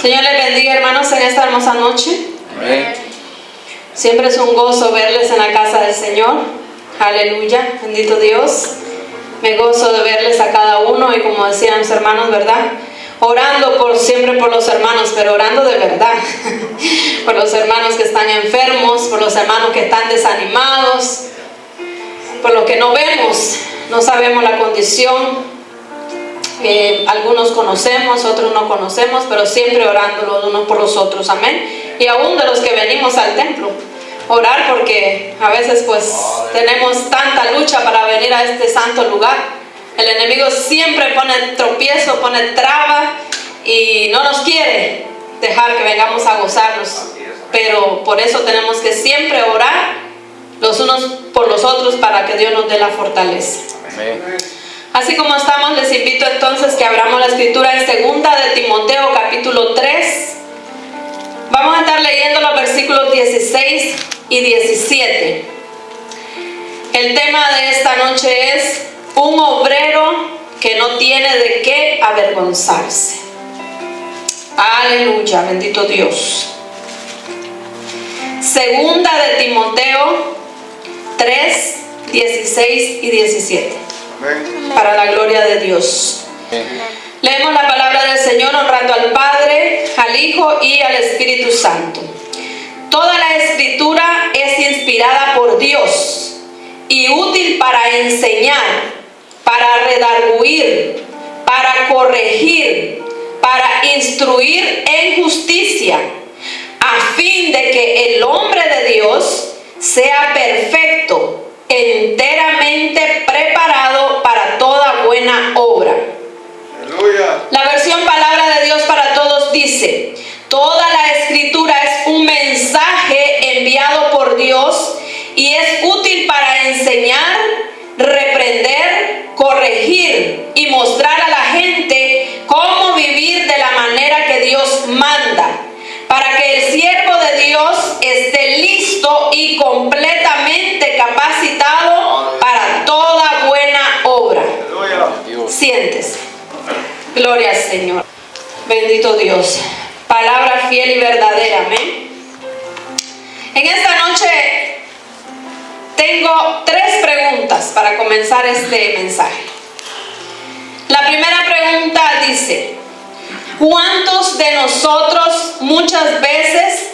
Señor les bendiga, hermanos, en esta hermosa noche. Amén. Siempre es un gozo verles en la casa del Señor. Aleluya, bendito Dios. Me gozo de verles a cada uno y como decían los hermanos, ¿verdad? Orando siempre por los hermanos, pero orando de verdad. Por los hermanos que están enfermos, por los hermanos que están desanimados, por los que no vemos, no sabemos la condición. Algunos conocemos, otros no conocemos, pero siempre orando los unos por los otros, amén. Y aún de los que venimos al templo, orar, porque a veces pues tenemos tanta lucha para venir a este santo lugar. El enemigo siempre pone tropiezo, pone traba y no nos quiere dejar que vengamos a gozarnos, pero por eso tenemos que siempre orar los unos por los otros para que Dios nos dé la fortaleza. Amén. Así como estamos, les invito entonces que abramos la escritura en 2 de Timoteo capítulo 3. Vamos a estar leyendo los versículos 16 y 17. El tema de esta noche es un obrero que no tiene de qué avergonzarse. Aleluya, bendito Dios. 2 de Timoteo 3, 16 y 17. Para la gloria de Dios. Leemos la palabra del Señor honrando al Padre, al Hijo y al Espíritu Santo. Toda la escritura es inspirada por Dios y útil para enseñar, para redarguir, para corregir, para instruir en justicia, a fin de que el hombre de Dios sea perfecto, enteramente preparado para toda buena obra. Aleluya. La versión Palabra de Dios para Todos dice: toda la escritura es un mensaje enviado por Dios y es útil para enseñar, reprender, corregir y mostrar a la gente cómo vivir de la manera que Dios manda, para que el siervo de Dios esté listo y completamente capacitado para toda buena obra. Siéntese. Gloria al Señor. Bendito Dios. Palabra fiel y verdadera. Amén. En esta noche tengo 3 preguntas para comenzar este mensaje. La primera pregunta dice: ¿cuántos de nosotros muchas veces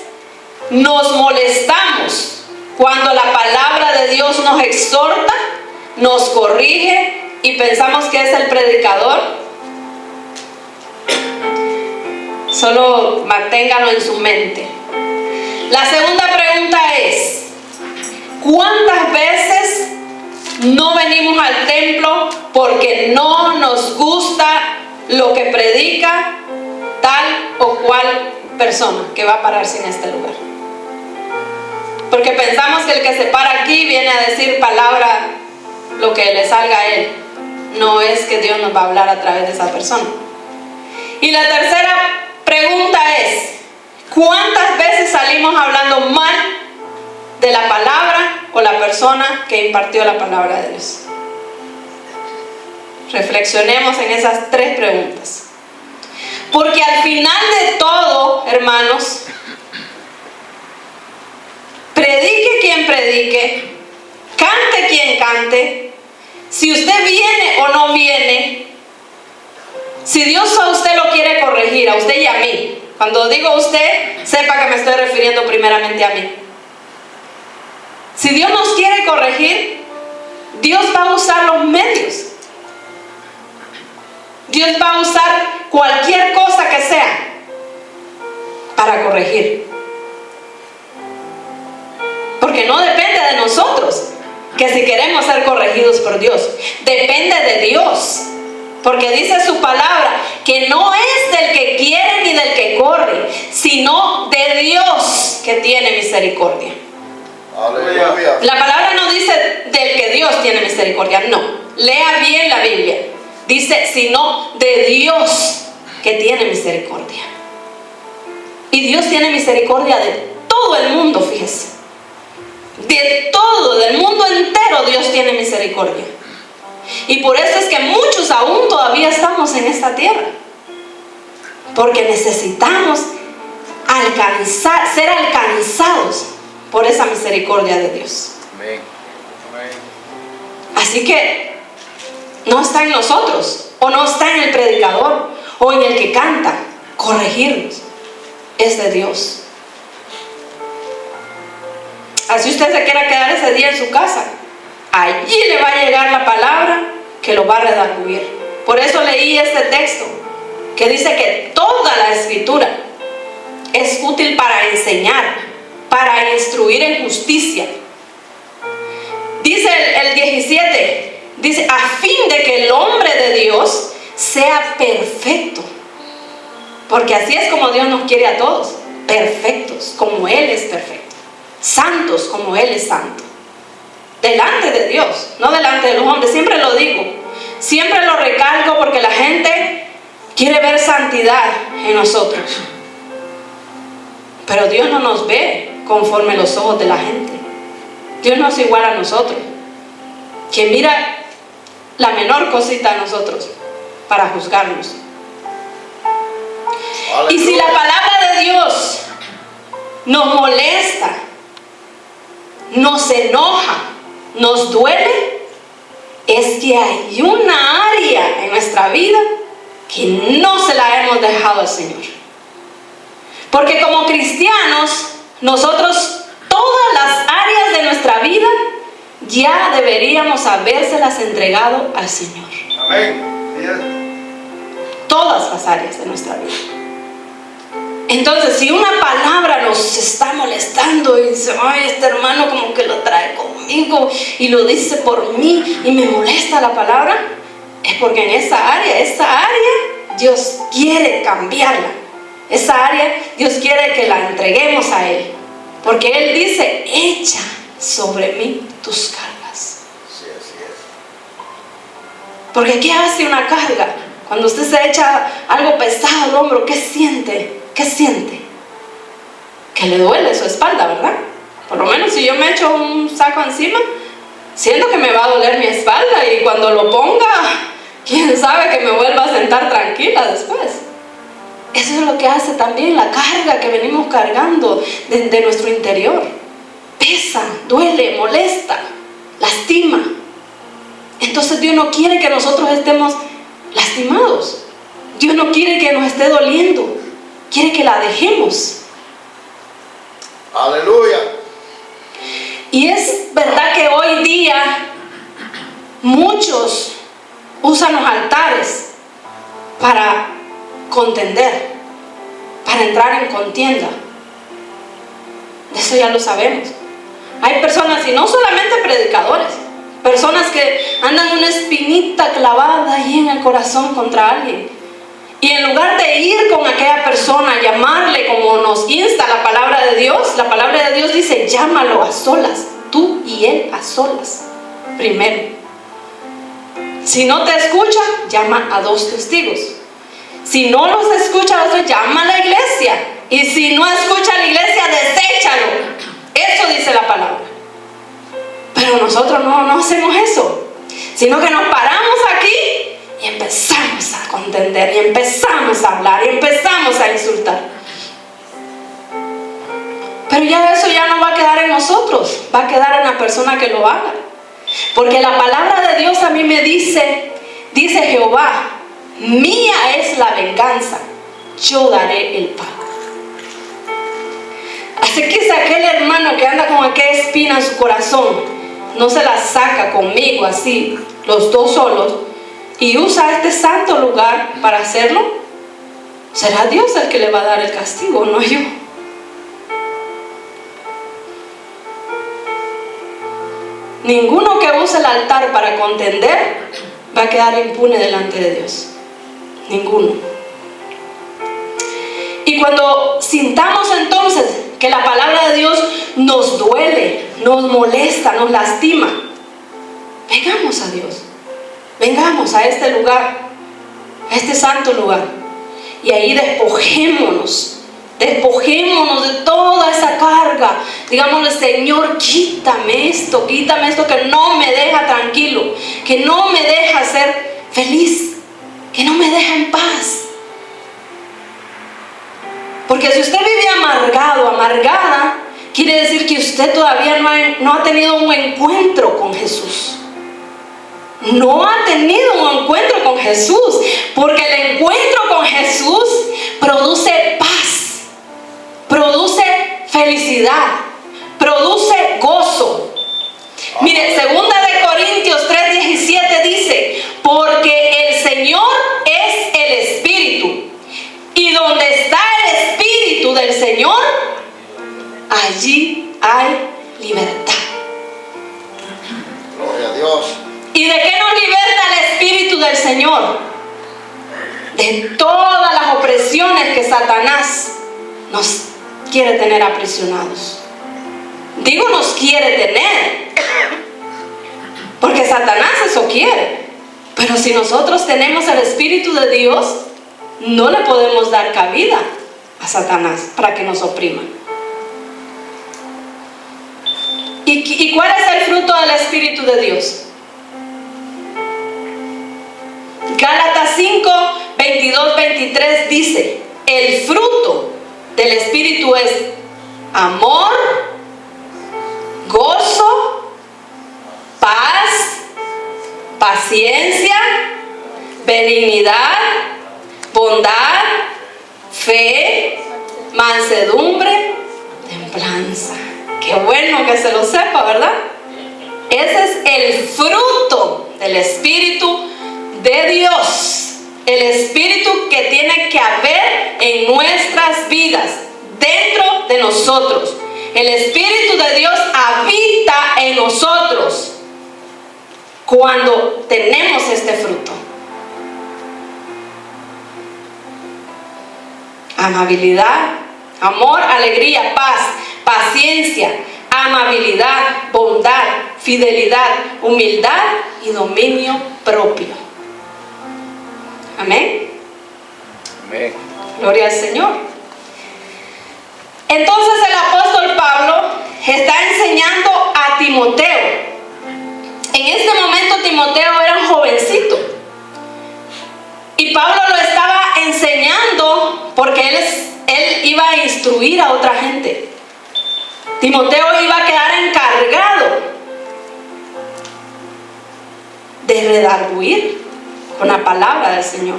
nos molestamos cuando la palabra de Dios nos exhorta, nos corrige y pensamos que es el predicador? Solo manténgalo en su mente. La segunda pregunta es: ¿cuántas veces no venimos al templo porque no nos gusta lo que predica tal o cual persona que va a pararse en este lugar? Porque pensamos que el que se para aquí viene a decir palabra lo que le salga a él. No es que Dios nos va a hablar a través de esa persona. Y la tercera pregunta es: ¿cuántas veces salimos hablando mal de la palabra o la persona que impartió la palabra de Dios? Reflexionemos en esas 3 preguntas. Porque al final de todo, hermanos, predique quien predique, cante quien cante, si usted viene o no viene, si Dios a usted lo quiere corregir, a usted y a mí. Cuando digo usted, sepa que me estoy refiriendo primeramente a mí. Si Dios nos quiere corregir, Dios va a usar los medios. Dios va a usar cualquier cosa que sea para corregir. Porque no depende de nosotros que si queremos ser corregidos por Dios. Depende de Dios. Porque dice su palabra que no es del que quiere ni del que corre, sino de Dios que tiene misericordia. Aleluya. La palabra no dice del que Dios tiene misericordia, no. Lea bien la Biblia. Dice, sino de Dios que tiene misericordia. Y Dios tiene misericordia de todo el mundo, fíjese. De todo, del mundo entero Dios tiene misericordia. Y por eso es que muchos aún todavía estamos en esta tierra. porque necesitamos ser alcanzados por esa misericordia de Dios. Amén. Así que no está en nosotros, o no está en el predicador, o en el que canta, corregirnos. Es de Dios. Así usted se quiera quedar ese día en su casa, allí le va a llegar la palabra que lo va a redarguir. Por eso leí este texto que dice que toda la escritura es útil para enseñar, para instruir en justicia. Dice el 17, dice, a fin de que el hombre de Dios sea perfecto. Porque así es como Dios nos quiere a todos, perfectos, como Él es perfecto, santos como Él es santo, delante de Dios, no delante de los hombres. Siempre lo digo, siempre lo recalco, porque la gente quiere ver santidad en nosotros, pero Dios no nos ve conforme los ojos de la gente. Dios no es igual a nosotros, que mira la menor cosita a nosotros para juzgarnos. Y si la palabra de Dios nos molesta, nos enoja, nos duele, es que hay una área en nuestra vida que no se la hemos dejado al Señor. Porque como cristianos, nosotros todas las áreas de nuestra vida ya deberíamos habérselas entregado al Señor. Amén. Todas las áreas de nuestra vida. Entonces, si una palabra nos está molestando y dice, ay, este hermano como que lo trae conmigo y lo dice por mí y me molesta la palabra, es porque en esa área Dios quiere cambiarla. Esa área Dios quiere que la entreguemos a Él, porque Él dice, echa sobre mí tus cargas. Sí, así es. Porque ¿qué hace una carga? Cuando usted se echa algo pesado al hombro, ¿qué siente? ¿Qué siente? Que le duele su espalda, ¿verdad? Por lo menos si yo me echo un saco encima, siento que me va a doler mi espalda, y cuando lo ponga, quién sabe que me vuelva a sentar tranquila después. Eso es lo que hace también la carga que venimos cargando de nuestro interior. Pesa, duele, molesta, lastima. Entonces Dios no quiere que nosotros estemos lastimados. Dios no quiere que nos esté doliendo. Quiere que la dejemos. Aleluya. Y es verdad que hoy día muchos usan los altares para contender, para entrar en contienda. De eso ya lo sabemos. Hay personas, y no solamente predicadores, personas que andan una espinita clavada ahí en el corazón contra alguien. Y en lugar de ir con aquella persona, llamarle como nos insta la palabra de Dios dice, llámalo a solas, tú y él a solas, primero. Si no te escucha, llama a 2 testigos. Si no los escucha, llama a la iglesia. Y si no escucha a la iglesia, deséchalo. Eso dice la palabra. Pero nosotros no hacemos eso, sino que nos paramos aquí y empezamos a contender, y empezamos a hablar, y empezamos a insultar. Pero ya eso ya no va a quedar en nosotros, va a quedar en la persona que lo haga. Porque la palabra de Dios a mí me dice Jehová, mía es la venganza, yo daré el pago. Así que si aquel hermano que anda con aquella espina en su corazón no se la saca conmigo así, los dos solos, y usa este santo lugar para hacerlo, será Dios el que le va a dar el castigo, no yo. Ninguno que use el altar para contender va a quedar impune delante de Dios. Ninguno. Y cuando sintamos entonces que la palabra de Dios nos duele, nos molesta, nos lastima, vengamos a Dios. Vengamos a este lugar, a este santo lugar, y ahí despojémonos de toda esa carga. Digámosle, Señor, quítame esto que no me deja tranquilo, que no me deja ser feliz, que no me deja en paz. Porque si usted vive amargado, amargada, quiere decir que usted todavía no ha tenido un encuentro con Jesús. No ha tenido un encuentro con Jesús, porque el encuentro con Jesús produce paz, produce felicidad, produce gozo. Mire, 2 Corintios 3:17 dice: porque el Señor es el Espíritu, y donde está el Espíritu del Señor, allí hay libertad. Gloria a Dios. ¿Y de qué nos liberta el Espíritu del Señor? De todas las opresiones que Satanás nos quiere tener aprisionados. Digo nos quiere tener, porque Satanás eso quiere. Pero si nosotros tenemos el Espíritu de Dios, no le podemos dar cabida a Satanás para que nos oprima. ¿Y cuál es el fruto del Espíritu de Dios? Gálatas 5:22-23 dice: el fruto del Espíritu es amor, gozo, paz, paciencia, benignidad, bondad, fe, mansedumbre, templanza. Qué bueno que se lo sepa, ¿verdad? Ese es el fruto del Espíritu de Dios, el Espíritu que tiene que haber en nuestras vidas, dentro de nosotros. El Espíritu de Dios habita en nosotros cuando tenemos este fruto. Amabilidad, amor, alegría, paz, paciencia, amabilidad, bondad, fidelidad, humildad y dominio propio. Amén. Amén. Gloria al Señor. Entonces el apóstol Pablo está enseñando a Timoteo. En este momento Timoteo era un jovencito. Y Pablo lo estaba enseñando porque él iba a instruir a otra gente. Timoteo iba a quedar encargado de redarguir con la palabra del Señor.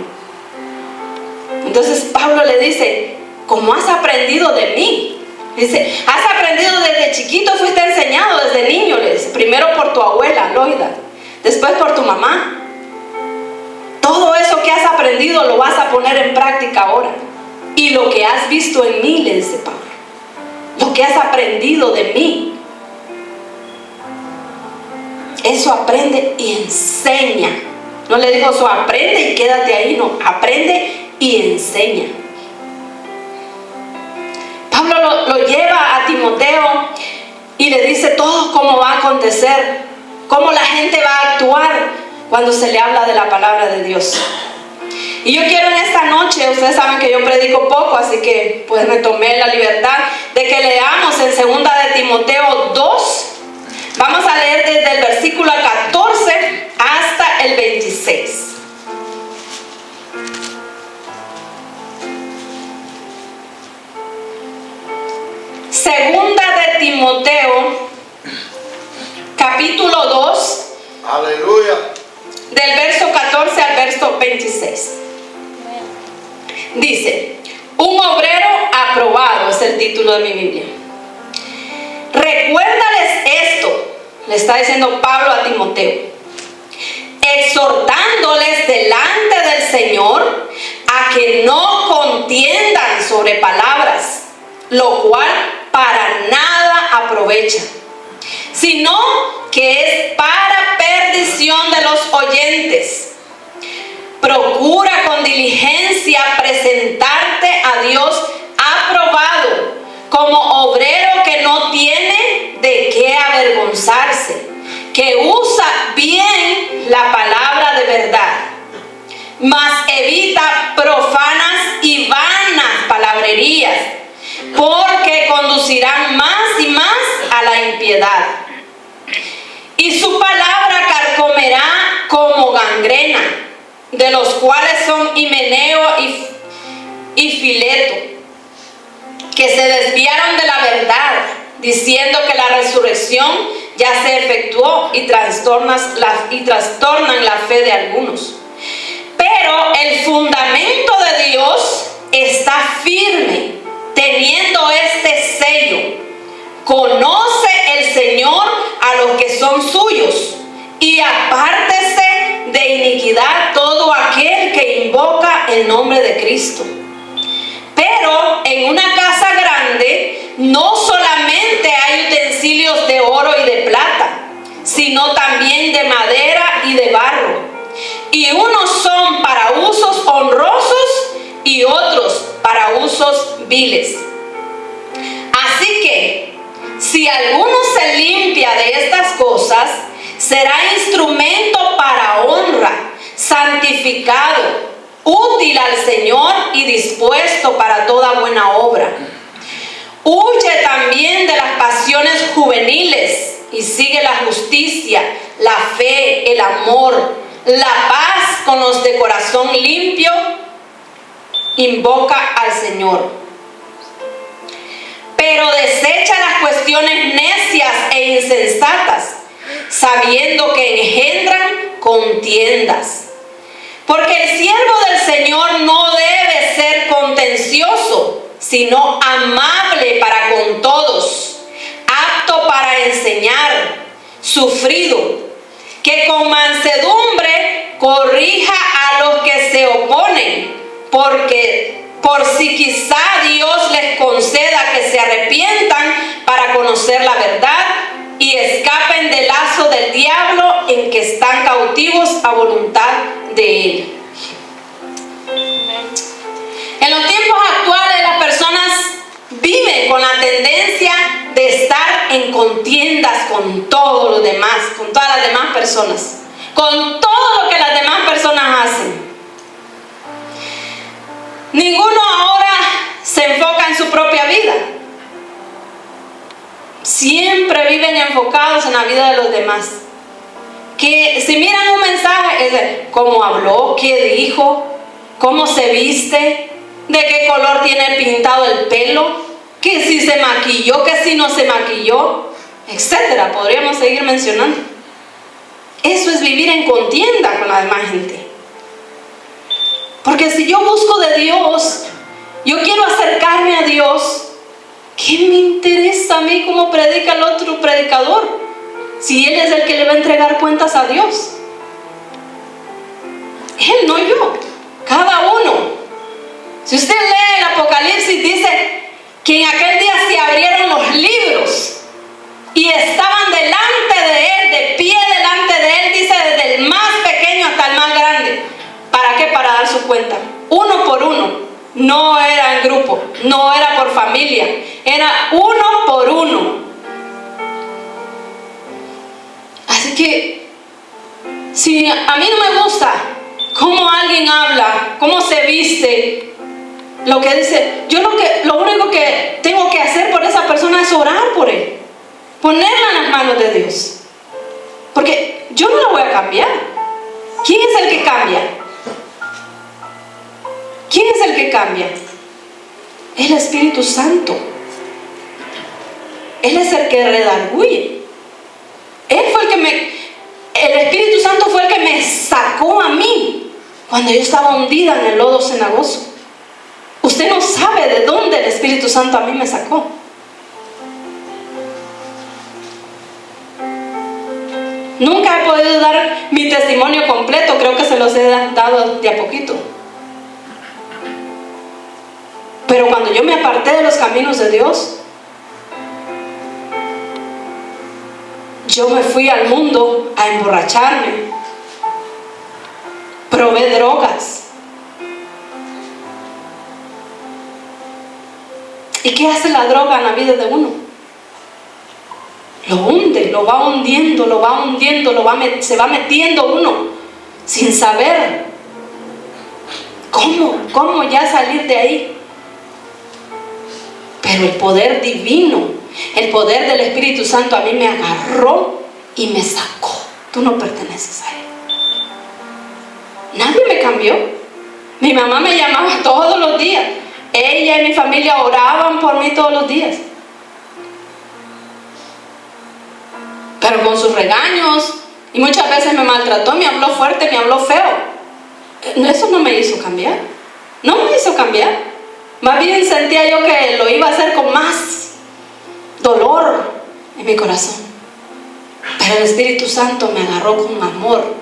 Entonces Pablo le dice: ¿cómo has aprendido de mí? Dice: has aprendido desde chiquito, fuiste enseñado desde niño. Le dice: primero por tu abuela Loida, después por tu mamá. Todo eso que has aprendido lo vas a poner en práctica ahora. Y lo que has visto en mí, le dice Pablo, lo que has aprendido de mí, eso aprende y enseña. No le dijo: eso aprende y quédate ahí. No, aprende y enseña. Pablo lo lleva a Timoteo y le dice todo cómo va a acontecer, cómo la gente va a actuar cuando se le habla de la palabra de Dios. Y yo quiero en esta noche, ustedes saben que yo predico poco, así que pues me tomé la libertad de que leamos en 2 de Timoteo 2. Vamos a leer desde el versículo 14 hasta el 26. Segunda de Timoteo, capítulo 2. Aleluya. Del verso 14 al verso 26. Dice: un obrero aprobado es el título de mi Biblia. Recuérdales esto, le está diciendo Pablo a Timoteo, exhortándoles delante del Señor a que no contiendan sobre palabras, lo cual para nada aprovecha, sino que es para perdición de los oyentes. Procura con diligencia presentarte a Dios aprobado, como obrero que no tiene de qué avergonzarse, que usa bien la palabra de verdad, mas evita profanas y vanas palabrerías, porque conducirán más y más a la impiedad. Y su palabra carcomerá como gangrena, de los cuales son Himeneo y Fileto, que se desviaron de la verdad, diciendo que la resurrección ya se efectuó y trastornan la fe de algunos. Pero el fundamento de Dios está firme, teniendo este sello: conoce el Señor a los que son suyos, y apártese de iniquidad todo aquel que invoca el nombre de Cristo. Pero en una casa grande no solamente hay utensilios de oro y de plata, sino también de madera y de barro. Y unos son para usos honrosos y otros para usos viles. Así que, si alguno se limpia de estas cosas, será instrumento para honra, santificado, útil al Señor y dispuesto para toda buena obra. Huye también de las pasiones juveniles y sigue la justicia, la fe, el amor, la paz con los de corazón limpio. Invoca al Señor. Pero desecha las cuestiones necias e insensatas, sabiendo que engendran contiendas. Porque el siervo del Señor no debe ser contencioso, sino amable para con todos, apto para enseñar, sufrido, que con mansedumbre corrija a los que se oponen, porque por si quizá Dios les conceda que se arrepientan para conocer la verdad y escapen del lazo del diablo en que están cautivos a voluntad de él. En los tiempos actuales las personas viven con la tendencia de estar en contiendas con todos los demás, con todas las demás personas, con todo lo que las demás personas hacen. Ninguno ahora se enfoca en su propia vida. Siempre viven enfocados en la vida de los demás. Que si miran un mensaje, es de cómo habló, qué dijo, cómo se viste, de qué color tiene pintado el pelo, que si se maquilló, que si no se maquilló, etcétera. Podríamos seguir mencionando. Eso es vivir en contienda con la demás gente. Porque si yo busco de Dios, yo quiero acercarme a Dios, ¿qué me interesa a mí cómo predica el otro predicador? Si él es el que le va a entregar cuentas a Dios. Él, no yo. Cada uno. Si usted lee el Apocalipsis, dice que en aquel día se abrieron los libros y estaban delante de él, de pie delante de él, dice desde el más pequeño hasta el más grande. ¿Para qué? Para dar su cuenta. Uno por uno. No era en grupo, no era por familia, era uno por uno. Así que, si a mí no me gusta cómo alguien habla, cómo se viste, lo que dice, yo lo único que tengo que hacer por esa persona es orar por él, ponerla en las manos de Dios, porque yo no la voy a cambiar. ¿Quién es el que cambia? ¿Quién es el que cambia? El Espíritu Santo. Él es el que redarguye. El Espíritu Santo fue el que me sacó a mí cuando yo estaba hundida en el lodo cenagoso. Usted no sabe de dónde el Espíritu Santo a mí me sacó. Nunca he podido dar mi testimonio completo, creo que se los he dado de a poquito. Pero cuando yo me aparté de los caminos de Dios, yo me fui al mundo a emborracharme, probé drogas. ¿Y qué hace la droga en la vida de uno? Lo hunde, lo va hundiendo, se va metiendo uno sin saber cómo ya salir de ahí. Pero el poder divino, el poder del Espíritu Santo a mí me agarró y me sacó. Tú no perteneces a él. Nadie me cambió. Mi mamá me llamaba todos los días. ella y mi familia oraban por mí todos los días. Pero con sus regaños, y muchas veces me maltrató, me habló fuerte, me habló feo. Eso no me hizo cambiar. No me hizo cambiar. Más bien sentía yo que lo iba a hacer con más dolor en mi corazón. Pero el Espíritu Santo me agarró con amor,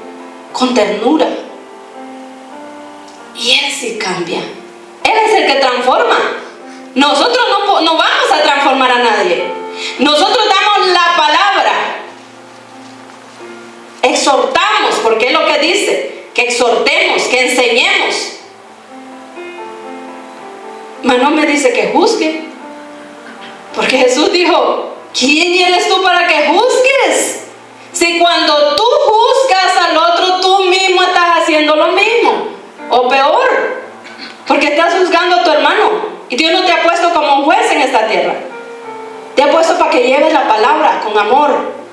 con ternura. Y Él sí cambia. Él es el que transforma. Nosotros no vamos a transformar a nadie. Nosotros damos la palabra. Exhortamos, porque es lo que dice, que exhortemos, que enseñemos. Mas no me dice que juzgue. Porque Jesús dijo, ¿quién eres tú para que juzgues? Si cuando tú juzgas al otro, tú mismo estás haciendo lo mismo, o peor, porque estás juzgando a tu hermano. Y Dios no te ha puesto como un juez en esta tierra. Te ha puesto para que lleves la palabra con amor.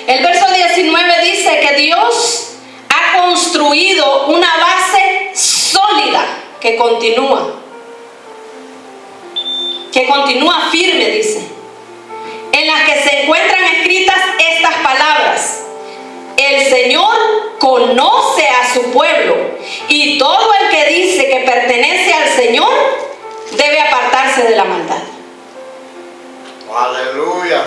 El verso 19 dice que Dios ha construido una base sólida que continúa firme, dice, en las que se encuentran escritas estas palabras: el Señor conoce a su pueblo, y todo el que dice que pertenece al Señor debe apartarse de la maldad. Aleluya.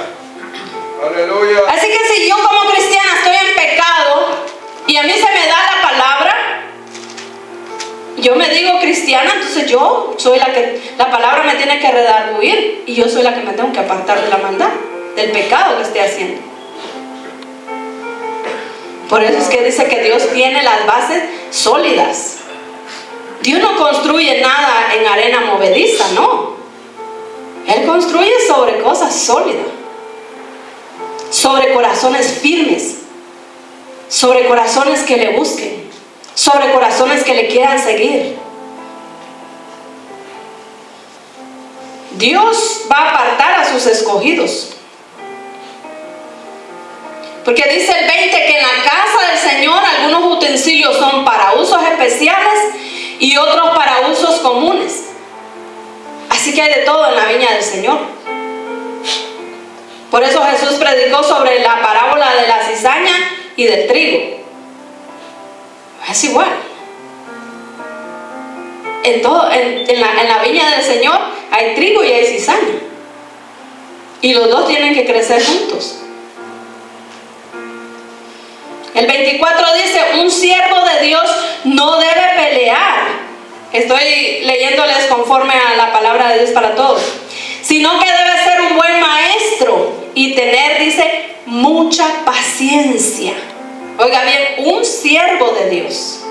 Aleluya. Así que si yo como cristiana estoy en pecado y a mí se me da la palabra, yo me digo cristiana, entonces yo soy la palabra me tiene que redarguir, y yo soy la que me tengo que apartar de la maldad, del pecado que esté haciendo. Por eso es que dice que Dios tiene las bases sólidas. Dios no construye nada en arena movediza, no. Él construye sobre cosas sólidas, sobre corazones firmes, sobre corazones que le busquen, sobre corazones que le quieran seguir. Dios va a apartar a sus escogidos. Porque dice el 20 que en la casa del Señor algunos utensilios son para usos especiales y otros para usos comunes. Así que hay de todo en la viña del Señor. Por eso Jesús predicó sobre la parábola de la cizaña y del trigo. Es igual. En la viña del Señor hay trigo y hay cizaña. Y los dos tienen que crecer juntos. El 24 dice: un siervo de Dios no debe pelear. Estoy leyéndoles conforme a la palabra de Dios para todos. Sino que debe ser un buen maestro y tener, dice, mucha paciencia. Oiga bien, un siervo de Dios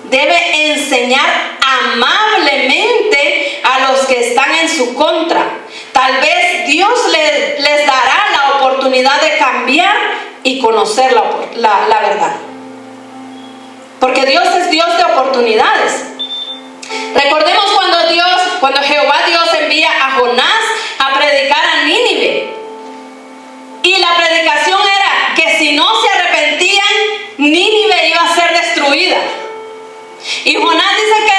debe enseñar amablemente a los que están en su contra. Tal vez Dios les dará la oportunidad de cambiar y conocer la verdad. Porque Dios es Dios de oportunidades. Recordemos cuando Jehová Dios envía a Jonás a predicar a Nínive. Y la predicación era que si no se arrepentían, Nínive iba a ser destruida. Y Jonás dice que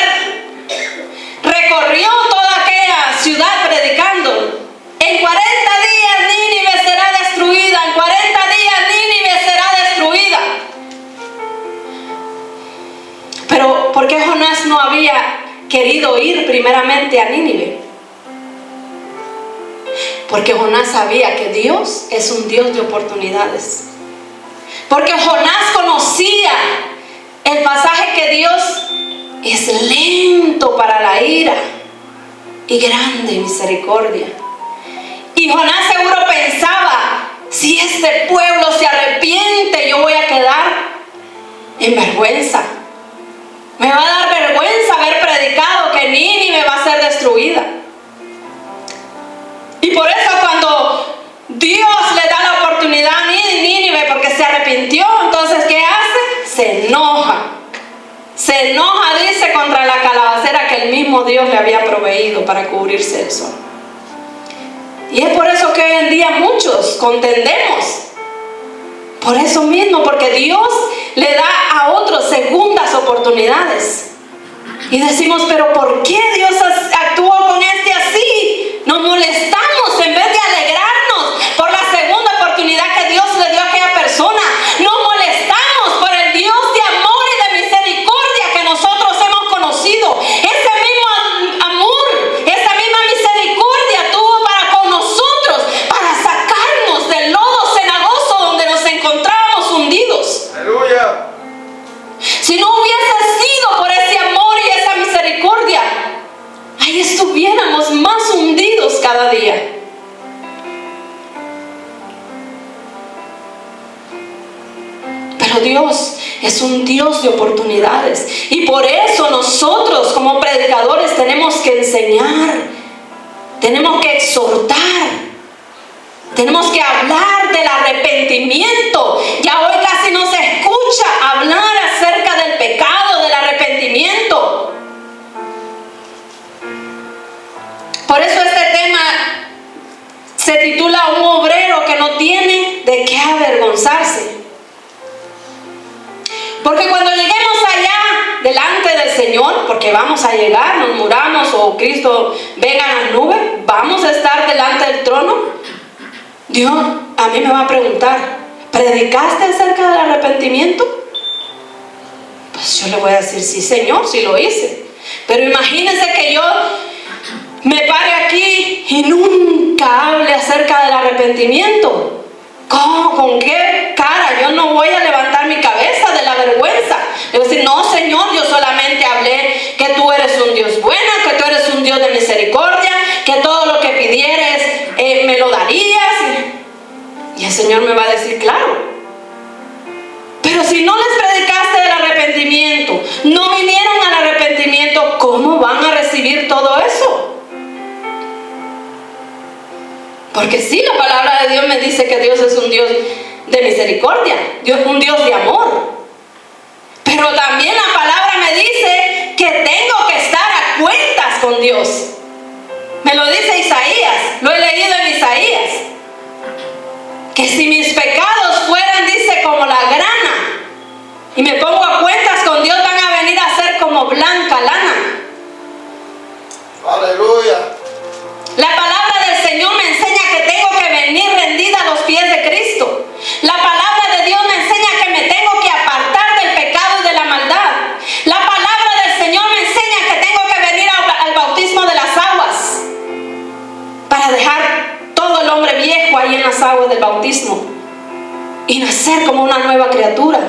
recorrió toda aquella ciudad predicando. En 40 días Nínive será destruida. En 40 días Nínive será destruida. Pero ¿por qué Jonás no había querido ir primeramente a Nínive? Porque Jonás sabía que Dios es un Dios de oportunidades. Porque Jonás conocía el pasaje que Dios es lento para la ira y grande en misericordia. Y Jonás seguro pensaba: si este pueblo se arrepiente, yo voy a quedar en vergüenza. Me va a dar vergüenza haber predicado que Nínive va a ser destruida. Y por eso cuando Dios le da la oportunidad a Nínive porque se arrepintió, entonces ¿qué hace? Se enoja. Se enoja, dice, contra la calabacera que el mismo Dios le había proveído para cubrirse el sol. Y es por eso que hoy en día muchos contendemos Por eso mismo, porque Dios le da a otros segundas oportunidades. Y decimos, pero ¿por qué Dios actuó con este así? Nos molestamos en vez de alegrarnos por la segunda oportunidad que Dios le dio a aquella persona. Nos molestamos por el Dios de amor y de misericordia que nosotros hemos conocido. Ese mismo amor, esa misma misericordia tuvo para con nosotros, para sacarnos del lodo cenagoso donde nos encontrábamos hundidos. Aleluya. Si no hubiese sido por ese amor y esa misericordia, ahí estuviéramos más hundidos cada día. Pero Dios es un Dios de oportunidades. Y por eso nosotros como predicadores tenemos que enseñar, tenemos que exhortar, tenemos que hablar del arrepentimiento. Ya hoy casi no se escucha hablar acerca del pecado, del arrepentimiento. Por eso este tema se titula Un obrero que no tiene de qué avergonzarse. Porque cuando lleguemos allá delante del Señor, porque vamos a llegar, nos muramos o Cristo venga en las nubes, vamos a estar delante del trono. Dios a mí me va a preguntar, ¿predicaste acerca del arrepentimiento? Pues yo le voy a decir, sí Señor, sí lo hice. Pero imagínense que yo me pare aquí y nunca hable acerca del arrepentimiento. ¿Cómo? ¿Con qué cara? Yo no voy a levantar mi cabeza de la vergüenza. Le voy a decir, no Señor, yo solamente hablé que tú eres un Dios bueno, que tú eres un Dios de misericordia, que todo lo que pidieres me lo darías. Y el Señor me va a decir, claro. Pero si no les predicaste del arrepentimiento, no vinieron al arrepentimiento, ¿cómo van a recibir todo eso? Porque sí, la palabra de Dios me dice que Dios es un Dios de misericordia, un Dios de amor. Pero también la palabra me dice que tengo que estar a cuentas con Dios. Me lo dice Isaías, lo he leído en Isaías. Que si mis pecados fueran, dice, como la grana, y me pongo a cuentas con Dios, van a venir a ser como blanca lana. Aleluya. La palabra del Señor me enseña que tengo que venir rendida a los pies de Cristo. La palabra de Dios me enseña que me tengo que apartar del pecado y de la maldad. La palabra del Señor me enseña que tengo que venir al bautismo de las aguas para dejar todo el hombre viejo ahí en las aguas del bautismo y nacer como una nueva criatura.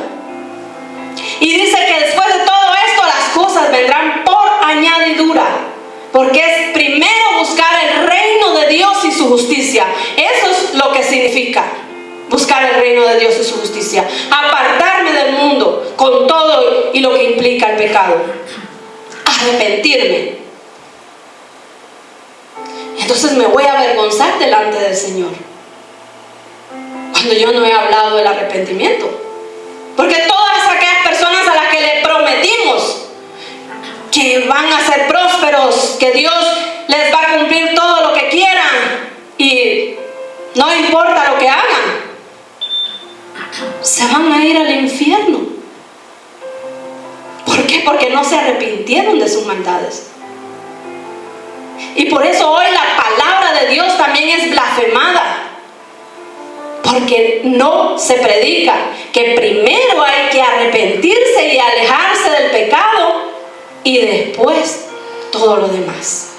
Y dice que después de todo esto las cosas vendrán por añadidura. Porque es primero buscar el reino de Dios y su justicia. Eso es lo que significa buscar el reino de Dios y su justicia. Apartarme del mundo con todo y lo que implica el pecado. Arrepentirme. Entonces me voy a avergonzar delante del Señor cuando yo no he hablado del arrepentimiento. Porque todas aquellas personas a las que le prometimos que van a ser prósperos, que Dios les va a cumplir todo lo que quieran y no importa lo que hagan, se van a ir al infierno. ¿Por qué? Porque no se arrepintieron de sus maldades. Y por eso hoy la palabra de Dios también es blasfemada, porque no se predica que primero hay que arrepentirse y alejarse del pecado y después todo lo demás.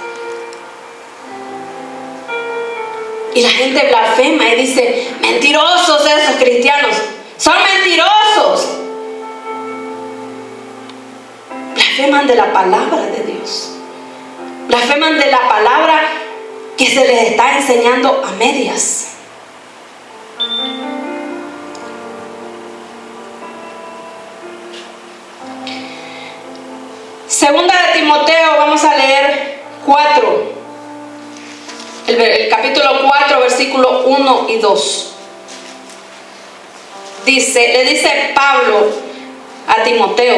Y la gente blasfema y dice, mentirosos esos cristianos, son mentirosos. Blasfeman de la palabra de Dios. Blasfeman de la palabra que se les está enseñando a medias. Segunda de Timoteo, vamos a leer 4. El capítulo 4, versículo 1 y 2. Le dice Pablo a Timoteo: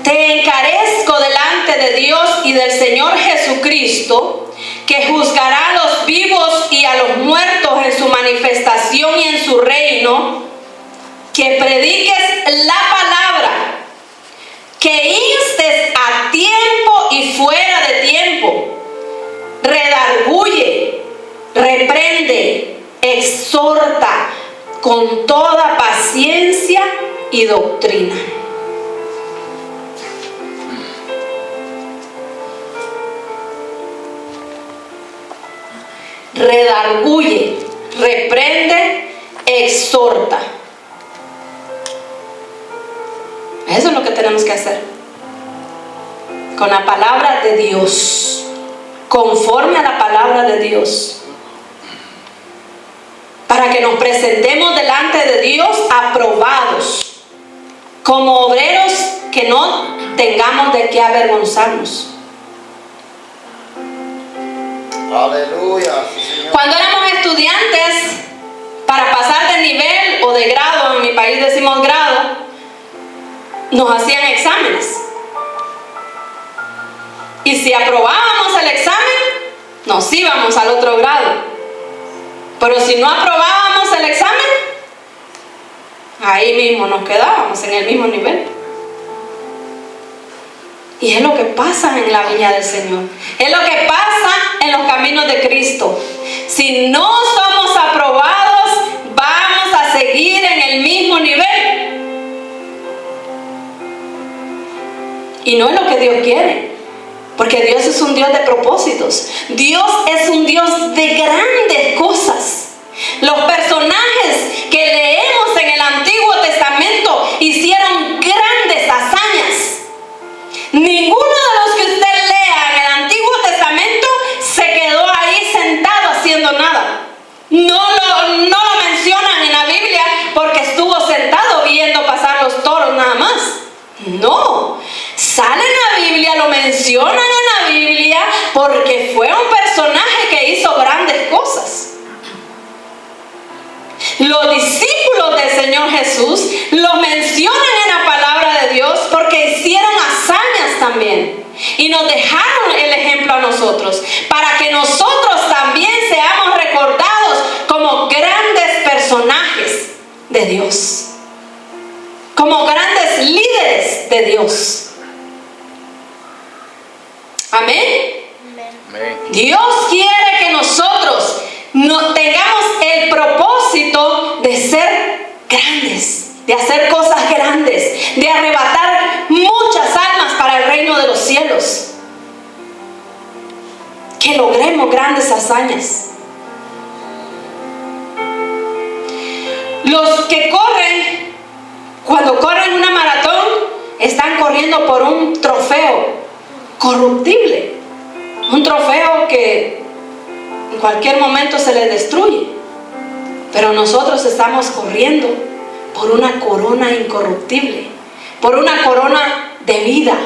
te encarezco delante de Dios y del Señor Jesucristo, que juzgará a los vivos y a los muertos en su manifestación y en su reino, que prediques la palabra, que instes a tiempo y fuera de tiempo, redarguye, reprende, exhorta con toda paciencia y doctrina. Redarguye, reprende, exhorta. Eso es lo que tenemos que hacer con la palabra de Dios, conforme a la palabra de Dios, para que nos presentemos delante de Dios aprobados, como obreros que no tengamos de qué avergonzarnos. Aleluya. Cuando éramos estudiantes, para pasar de nivel o de grado, en mi país decimos grado, nos hacían exámenes. Y si aprobábamos el examen, nos íbamos al otro grado. Pero si no aprobábamos el examen, ahí mismo nos quedábamos, en el mismo nivel. Y es lo que pasa en la viña del Señor. Es lo que pasa en los caminos de Cristo. Si no somos aprobados, vamos a seguir en el mismo nivel. Y no es lo que Dios quiere. Porque Dios es un Dios de propósitos. Dios es un Dios de grandes cosas. Los personajes que leemos en el Antiguo Testamento hicieron grandes hazañas. Ninguno de los que usted lea en el Antiguo Testamento se quedó ahí sentado haciendo nada. No lo mencionan en la Biblia porque estuvo sentado viendo pasar los toros nada más. No, sale en la Biblia, lo mencionan en la Biblia porque fue un personaje que hizo grandes cosas. Los discípulos del Señor Jesús lo mencionan en la palabra de Dios porque hicieron hazañas también y nos dejaron el ejemplo a nosotros, para que nosotros también seamos recordados como grandes personajes de Dios, como grandes líderes de Dios. Amén. Amén. Dios quiere que nosotros tengamos el propósito de ser grandes, de hacer cosas grandes, de arrebatar muchas almas para el reino de los cielos. Que logremos grandes hazañas. Los que corren, cuando corren una maratón, están corriendo por un trofeo corruptible, un trofeo que en cualquier momento se les destruye. Pero nosotros estamos corriendo por una corona incorruptible, por una corona de vida,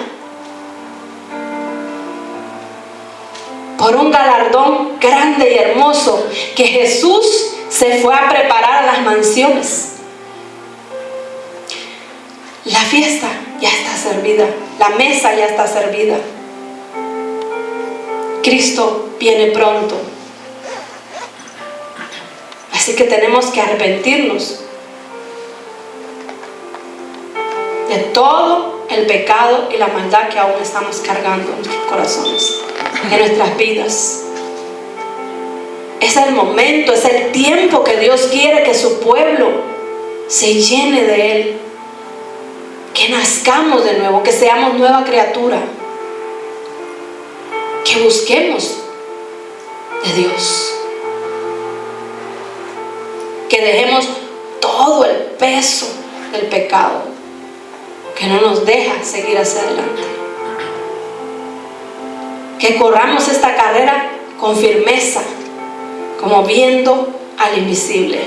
por un galardón grande y hermoso que Jesús se fue a preparar a las mansiones. La fiesta ya está servida, la mesa ya está servida. Cristo viene pronto. Así que tenemos que arrepentirnos de todo el pecado y la maldad que aún estamos cargando en nuestros corazones, en nuestras vidas. Es el momento, es el tiempo que Dios quiere que su pueblo se llene de Él, que nazcamos de nuevo, que seamos nueva criatura, que busquemos de Dios, que dejemos todo el peso del pecado que no nos deja seguir hacia adelante, que corramos esta carrera con firmeza, como viendo al invisible,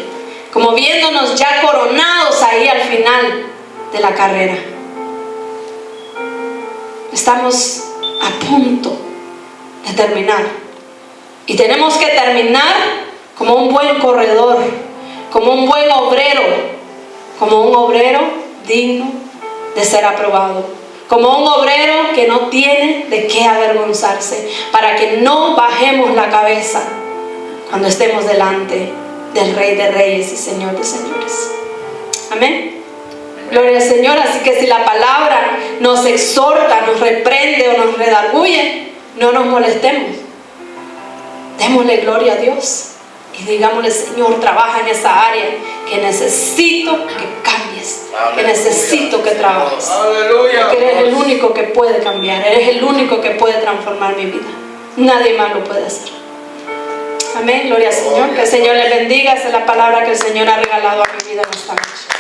como viéndonos ya coronados ahí al final de la carrera. Estamos a punto de terminar y tenemos que terminar como un buen corredor, como un buen obrero, como un obrero digno de ser aprobado. como un obrero que no tiene de qué avergonzarse, para que no bajemos la cabeza cuando estemos delante del Rey de Reyes y Señor de Señores. Amén. Gloria al Señor. Así que si la palabra nos exhorta, nos reprende o nos redarguye, no nos molestemos. Démosle gloria a Dios y digámosle: Señor, trabaja en esa área que necesito que cambies, que necesito que trabajes. Porque eres el único que puede cambiar, eres el único que puede transformar mi vida. Nadie más lo puede hacer. Amén. Gloria al Señor. Que el Señor les bendiga. Esa es la palabra que el Señor ha regalado a mi vida en esta noche.